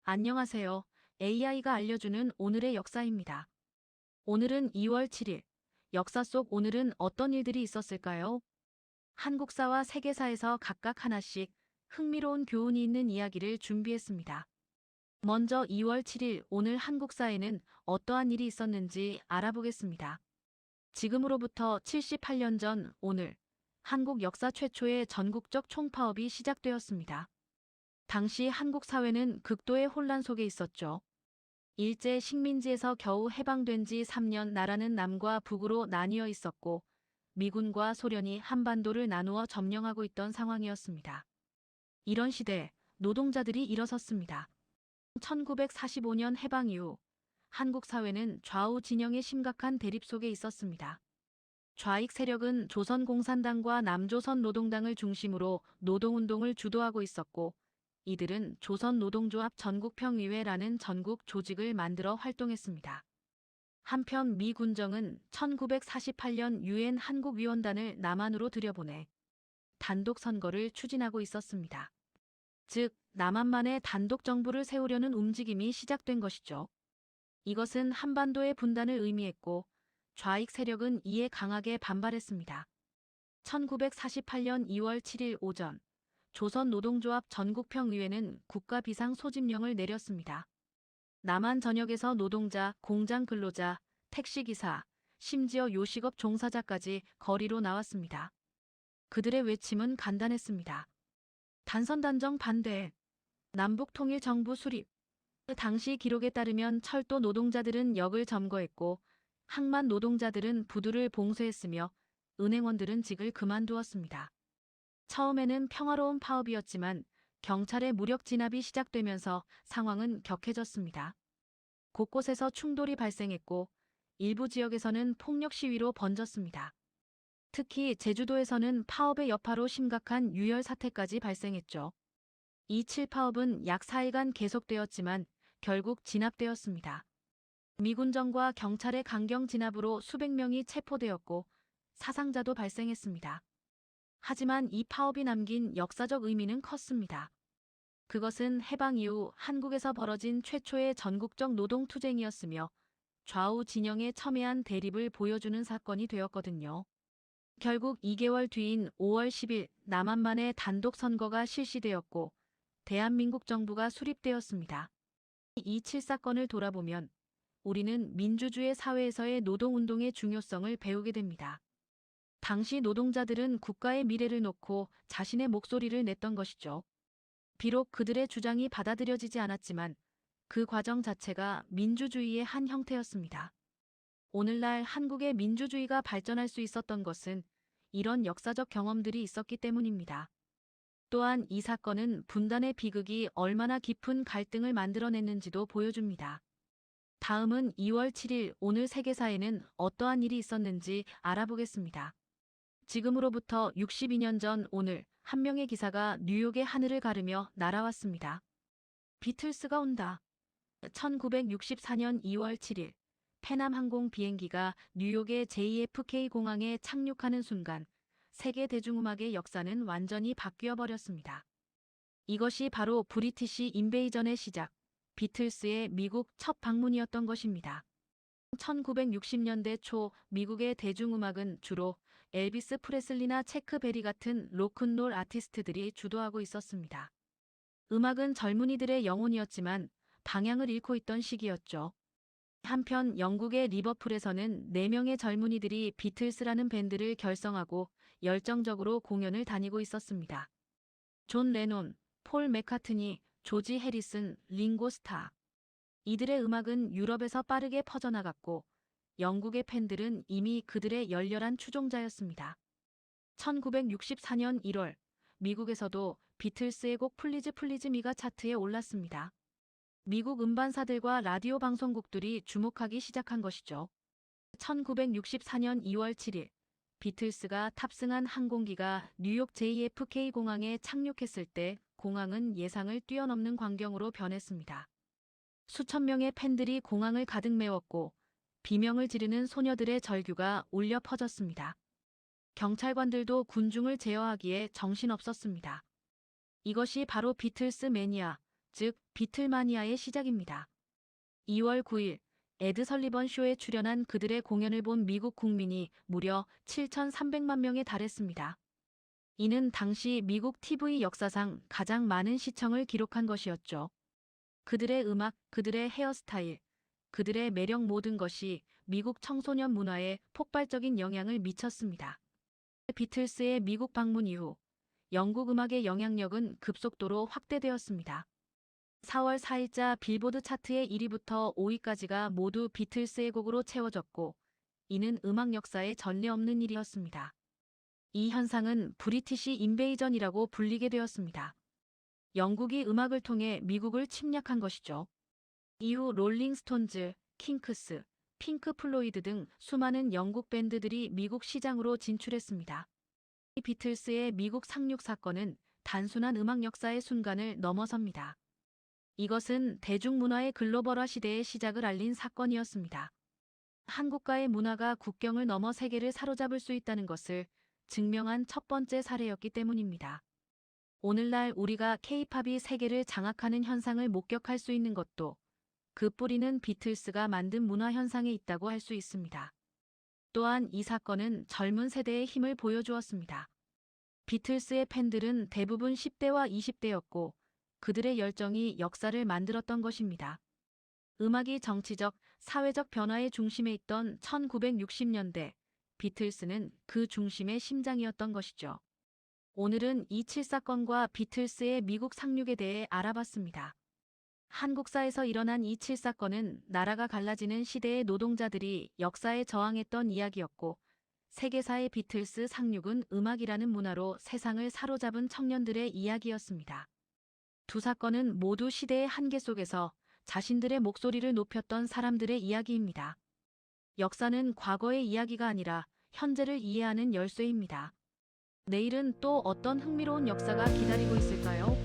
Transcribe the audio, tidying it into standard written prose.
안녕하세요. AI가 알려주는 오늘의 역사입니다. 오늘은 2월 7일. 역사 속 오늘은 어떤 일들이 있었을까요? 한국사와 세계사에서 각각 하나씩 흥미로운 교훈이 있는 이야기를 준비했습니다. 먼저 2월 7일 오늘 한국사에는 어떠한 일이 있었는지 알아보겠습니다. 지금으로부터 78년 전 오늘 한국 역사 최초의 전국적 총파업이 시작되었습니다. 당시 한국 사회는 극도의 혼란 속에 있었죠. 일제 식민지에서 겨우 해방된 지 3년 나라는 남과 북으로 나뉘어 있었고 미군과 소련이 한반도를 나누어 점령하고 있던 상황이었습니다. 이런 시대에 노동자들이 일어섰습니다. 1945년 해방 이후 한국 사회는 좌우 진영의 심각한 대립 속에 있었습니다. 좌익 세력은 조선공산당과 남조선노동당을 중심으로 노동운동을 주도하고 있었고 이들은 조선노동조합 전국평의회라는 전국 조직을 만들어 활동했습니다. 한편 미 군정은 1948년 유엔 한국위원단을 남한으로 들여보내 단독 선거를 추진하고 있었습니다. 즉, 남한만의 단독 정부를 세우려는 움직임이 시작된 것이죠. 이것은 한반도의 분단을 의미했고 좌익 세력은 이에 강하게 반발했습니다. 1948년 2월 7일 오전 조선노동조합 전국평의회는 국가 비상 소집령을 내렸습니다. 남한 전역에서 노동자, 공장 근로자, 택시기사, 심지어 요식업 종사자까지 거리로 나왔습니다. 그들의 외침은 간단했습니다. 단선단정 반대, 남북통일정부 수립. 당시 기록에 따르면 철도 노동자들은 역을 점거했고 항만 노동자들은 부두를 봉쇄했으며 은행원들은 직을 그만두었습니다. 처음에는 평화로운 파업이었지만 경찰의 무력 진압이 시작되면서 상황은 격해졌습니다. 곳곳에서 충돌이 발생했고 일부 지역에서는 폭력 시위로 번졌습니다. 특히 제주도에서는 파업의 여파로 심각한 유혈 사태까지 발생했죠. 이 7파업은 약 4일간 계속되었지만 결국 진압되었습니다. 미군정과 경찰의 강경 진압으로 수백 명이 체포되었고 사상자도 발생했습니다. 하지만 이 파업이 남긴 역사적 의미는 컸습니다. 그것은 해방 이후 한국에서 벌어진 최초의 전국적 노동투쟁이었으며 좌우 진영의 첨예한 대립을 보여주는 사건이 되었거든요. 결국 2개월 뒤인 5월 10일 남한만의 단독 선거가 실시되었고 대한민국 정부가 수립되었습니다. 이 7사건을 돌아보면 우리는 민주주의 사회에서의 노동운동의 중요성을 배우게 됩니다. 당시 노동자들은 국가의 미래를 놓고 자신의 목소리를 냈던 것이죠. 비록 그들의 주장이 받아들여지지 않았지만 그 과정 자체가 민주주의의 한 형태였습니다. 오늘날 한국의 민주주의가 발전할 수 있었던 것은 이런 역사적 경험들이 있었기 때문입니다. 또한 이 사건은 분단의 비극이 얼마나 깊은 갈등을 만들어냈는지도 보여줍니다. 다음은 2월 7일 오늘 세계사에는 어떠한 일이 있었는지 알아보겠습니다. 지금으로부터 62년 전 오늘 한 명의 기사가 뉴욕의 하늘을 가르며 날아왔습니다. 비틀스가 온다. 1964년 2월 7일 페남 항공 비행기가 뉴욕의 JFK 공항에 착륙하는 순간 세계 대중음악의 역사는 완전히 바뀌어 버렸습니다. 이것이 바로 브리티시 인베이전의 시작, 비틀스의 미국 첫 방문이었던 것입니다. 1960년대 초 미국의 대중음악은 주로 엘비스 프레슬리나 체크 베리 같은 로큰롤 아티스트들이 주도하고 있었습니다. 음악은 젊은이들의 영혼이었지만 방향을 잃고 있던 시기였죠. 한편 영국의 리버풀에서는 4명의 젊은이들이 비틀스라는 밴드를 결성하고 열정적으로 공연을 다니고 있었습니다. 존 레논, 폴 맥카트니, 조지 해리슨, 링고 스타. 이들의 음악은 유럽에서 빠르게 퍼져나갔고 영국의 팬들은 이미 그들의 열렬한 추종자였습니다. 1964년 1월 미국에서도 비틀스의 곡 플리즈 플리즈 미가 차트에 올랐습니다. 미국 음반사들과 라디오 방송국들이 주목하기 시작한 것이죠. 1964년 2월 7일 비틀스가 탑승한 항공기가 뉴욕 JFK 공항에 착륙했을 때 공항은 예상을 뛰어넘는 광경으로 변했습니다. 수천 명의 팬들이 공항을 가득 메웠고 비명을 지르는 소녀들의 절규가 울려 퍼졌습니다. 경찰관들도 군중을 제어하기에 정신없었습니다. 이것이 바로 비틀스 매니아, 즉 비틀마니아의 시작입니다. 2월 9일 에드 설리번 쇼에 출연한 그들의 공연을 본 미국 국민이 무려 7,300만 명에 달했습니다. 이는 당시 미국 TV 역사상 가장 많은 시청을 기록한 것이었죠. 그들의 음악, 그들의 헤어스타일, 그들의 매력 모든 것이 미국 청소년 문화에 폭발적인 영향을 미쳤습니다. 비틀스의 미국 방문 이후 영국 음악의 영향력은 급속도로 확대되었습니다. 4월 4일자 빌보드 차트의 1위부터 5위까지가 모두 비틀스의 곡으로 채워졌고, 이는 음악 역사에 전례 없는 일이었습니다. 이 현상은 브리티시 인베이전이라고 불리게 되었습니다. 영국이 음악을 통해 미국을 침략한 것이죠. 이후 롤링스톤즈, 킹크스, 핑크 플로이드 등 수많은 영국 밴드들이 미국 시장으로 진출했습니다. 이 비틀스의 미국 상륙 사건은 단순한 음악 역사의 순간을 넘어섭니다. 이것은 대중문화의 글로벌화 시대의 시작을 알린 사건이었습니다. 한국과의 문화가 국경을 넘어 세계를 사로잡을 수 있다는 것을 증명한 첫 번째 사례였기 때문입니다. 오늘날 우리가 K-팝이 세계를 장악하는 현상을 목격할 수 있는 것도 그 뿌리는 비틀스가 만든 문화 현상에 있다고 할 수 있습니다. 또한 이 사건은 젊은 세대의 힘을 보여주었습니다. 비틀스의 팬들은 대부분 10대와 20대였고 그들의 열정이 역사를 만들었던 것입니다. 음악이 정치적, 사회적 변화의 중심에 있던 1960년대, 비틀스는 그 중심의 심장이었던 것이죠. 오늘은 이 7사건과 비틀스의 미국 상륙에 대해 알아봤습니다. 한국사에서 일어난 이 7사건은 나라가 갈라지는 시대의 노동자들이 역사에 저항했던 이야기였고, 세계사의 비틀스 상륙은 음악이라는 문화로 세상을 사로잡은 청년들의 이야기였습니다. 두 사건은 모두 시대의 한계 속에서 자신들의 목소리를 높였던 사람들의 이야기입니다. 역사는 과거의 이야기가 아니라 현재를 이해하는 열쇠입니다. 내일은 또 어떤 흥미로운 역사가 기다리고 있을까요?